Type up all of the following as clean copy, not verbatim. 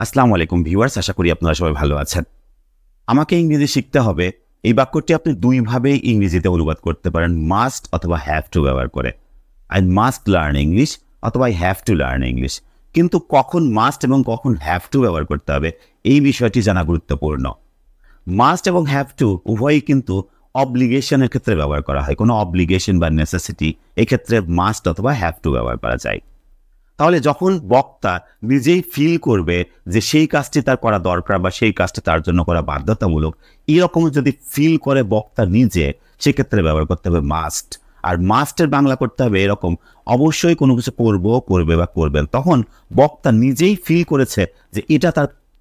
আসসালামু আলাইকুম ভিউয়ার্স, আশা করি আপনারা সবাই ভালো আছেন। আমাকে ইংরেজি শিখতে হবে, এই বাক্যটি আপনি দুইভাবেই ইংরেজিতে অনুবাদ করতে পারেন, মাস্ট অথবা হ্যাভ টু ব্যবহার করে। আই মাস্ট লার্ন ইংলিশ অথবা I have to learn English. কিন্তু কখন মাস্ট এবং কখন হ্যাভ টু ব্যবহার করতে হবে এই বিষয়টি জানা গুরুত্বপূর্ণ। মাস্ট এবং হ্যাভ টু উভয়ই কিন্তু অব্লিগেশনের ক্ষেত্রে ব্যবহার করা হয়। কোনো অব্লিগেশন বা নেসেসিটি এক্ষেত্রে মাস্ট অথবা হ্যাভ টু ব্যবহার করা যায়। তাহলে যখন বক্তা নিজেই ফিল করবে যে সেই কাজটি তার করা দরকার বা সেই কাজটি তার জন্য করা বাধ্যতামূলক, এরকম যদি ফিল করে বক্তা নিজে, সেক্ষেত্রে ব্যবহার করতে হবে মাস্ট। আর মাস্টের বাংলা করতে হবে এরকম, অবশ্যই কোনো কিছু করবে বা করবেন, তখন বক্তা নিজেই ফিল করেছে যে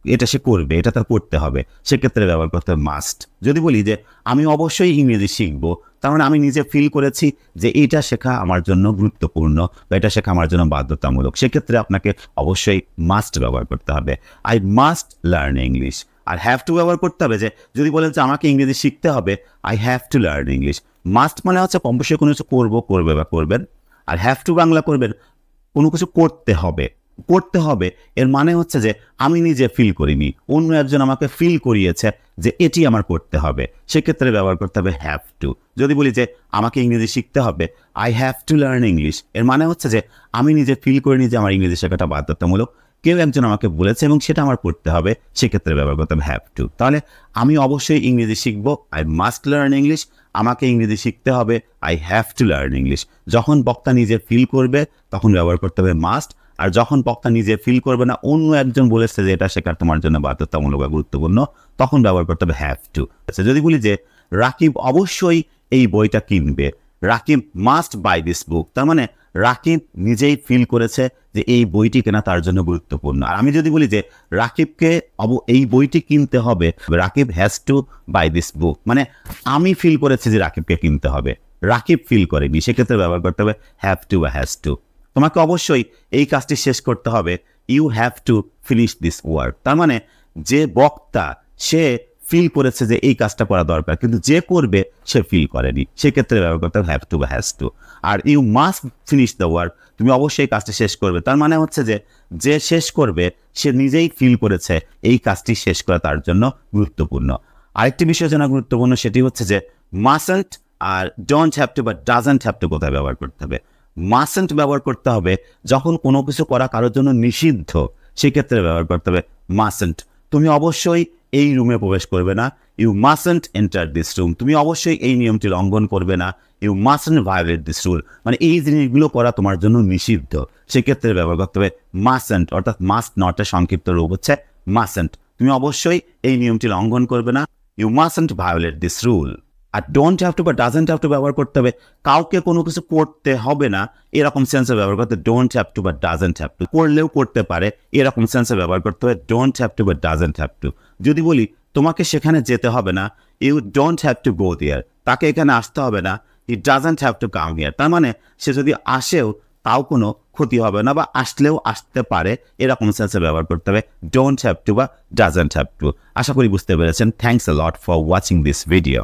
এটা সে করবে, এটা তার করতে হবে, সেক্ষেত্রে ব্যবহার করতে হবে মাস্ট। যদি বলি যে আমি অবশ্যই ইংরেজি শিখবো, তার মানে আমি নিজে ফিল করেছি যে এটা শেখা আমার জন্য গুরুত্বপূর্ণ বা এটা শেখা আমার জন্য বাধ্যতামূলক, সেক্ষেত্রে আপনাকে অবশ্যই মাস্ট ব্যবহার করতে হবে। I must learn English. আর হ্যাভ টু ব্যবহার করতে হবে যে যদি বলেন যে আমাকে ইংরেজি শিখতে হবে, I have to learn English. Must মানে হচ্ছে অবশ্যই কোনো কিছু করবে বা করবেন, আর হ্যাভ টু বাংলা করবেন কোনো কিছু করতে হবে এর মানে হচ্ছে যে আমি নিজে ফিল করিনি, অন্য একজন আমাকে ফিল করিয়েছে যে এটি আমার করতে হবে, সেক্ষেত্রে ব্যবহার করতে হবে হ্যাভ টু। যদি বলি যে আমাকে ইংরেজি শিখতে হবে, I have to learn English, এর মানে হচ্ছে যে আমি নিজে ফিল করিনি যে আমার ইংরেজি শেখাটা বাধ্যতামূলক, কেউ একজন আমাকে বলেছে এবং সেটা আমার করতে হবে, সেক্ষেত্রে ব্যবহার করতে হবে হ্যাভ টু। তাহলে আমি অবশ্যই ইংরেজি শিখবো, আই মাস্ট লার্ন ইংলিশ। আমাকে ইংরেজি শিখতে হবে, I have to learn English. যখন বক্তা নিজে ফিল করবে তখন ব্যবহার করতে হবে মাস্ট, আর যখন বক্তা নিজে ফিল করবে না, অন্য একজন বলেছে যে এটা শেখার তোমার জন্য বাধ্যতামূলক বা গুরুত্বপূর্ণ, তখন ব্যবহার করতে হবে হ্যাভ টু। যদি বলি যে রাকিব অবশ্যই এই বইটা কিনবে, রাকিব মাস্ট বাই দিস বুক, তার মানে রাকিব নিজেই ফিল করেছে যে এই বইটি কেনা তার জন্য গুরুত্বপূর্ণ। আর আমি যদি বলি যে রাকিবকে এই বইটি কিনতে হবে, Rakib has to buy this book, মানে আমি ফিল করেছি যে রাকিবকে কিনতে হবে, রাকিব ফিল করেনি, সেক্ষেত্রে ব্যবহার করতে হবে হ্যাভ টু বা হ্যাজ টু। তোমাকে অবশ্যই এই কাজটি শেষ করতে হবে, you have to finish this work. তার মানে যে বক্তা সে ফিল করেছে যে এই কাজটা করা দরকার, কিন্তু যে করবে সে ফিল করেনি, সেক্ষেত্রে ব্যবহার করতে হবে হ্যাভ টু বা হ্যাজ টু। আর you must finish the work, তুমি অবশ্যই কাজটি শেষ করবে, তার মানে হচ্ছে যে শেষ করবে সে নিজেই ফিল করেছে এই কাজটি শেষ করা তার জন্য গুরুত্বপূর্ণ। আরেকটি বিষয় জানা গুরুত্বপূর্ণ, সেটি হচ্ছে যে মাস্টন্ট আর ডোন্ট হ্যাভ টু বা ডাজন্ট হ্যাভ টু কোথায় ব্যবহার করতে হবে। মাস্টন্ট ব্যবহার করতে হবে যখন কোনো কিছু করা কারোর জন্য নিষিদ্ধ, সেক্ষেত্রে ব্যবহার করতে হবে মাস্টন্ট। তুমি অবশ্যই এই রুমে প্রবেশ করবে না, ইউ মাস্টন্ট এন্টার দিস রুম, তুমি অবশ্যই এই নিয়মটি লঙ্ঘন করবে না, you mustn't violate this rule, মানে এই জিনিসগুলো করা তোমার জন্য নিষিদ্ধ, সেক্ষেত্রে ব্যবহার করতে হবে মাস্টন্ট, অর্থাৎ মাস্ট নটের সংক্ষিপ্ত রূপ হচ্ছে মাস্টন্ট। তুমি অবশ্যই এই নিয়মটি লঙ্ঘন করবে না, you mustn't violate this rule. আর ডোন্ট হ্যাভ টু বা ডাজন্ট হ্যাভ টু ব্যবহার করতে হবে কাউকে কোনো কিছু করতে হবে না এরকম সেন্সে ব্যবহার করতে ডোন্ট হ্যাভ টু বা ডাজন্ট হ্যাভ টু, করলেও করতে পারে এরকম সেন্সে ব্যবহার করতে হবে ডোন্ট হ্যাভ টু বা ডাজন্ট হ্যাভ টু। যদি বলি তোমাকে সেখানে যেতে হবে না, you don't have to go there, তাকে এখানে আসতে হবে না, he doesn't have to come here, তার মানে সে যদি আসেও তাও কোনো ক্ষতি হবে না বা আসলেও আসতে পারে, এরকম সেন্সে ব্যবহার করতে হবে ডোন্ট হ্যাভ টু বা ডাজন্ট হ্যাভ টু। আশা করি বুঝতে পেরেছেন। Thanks a lot for watching this video.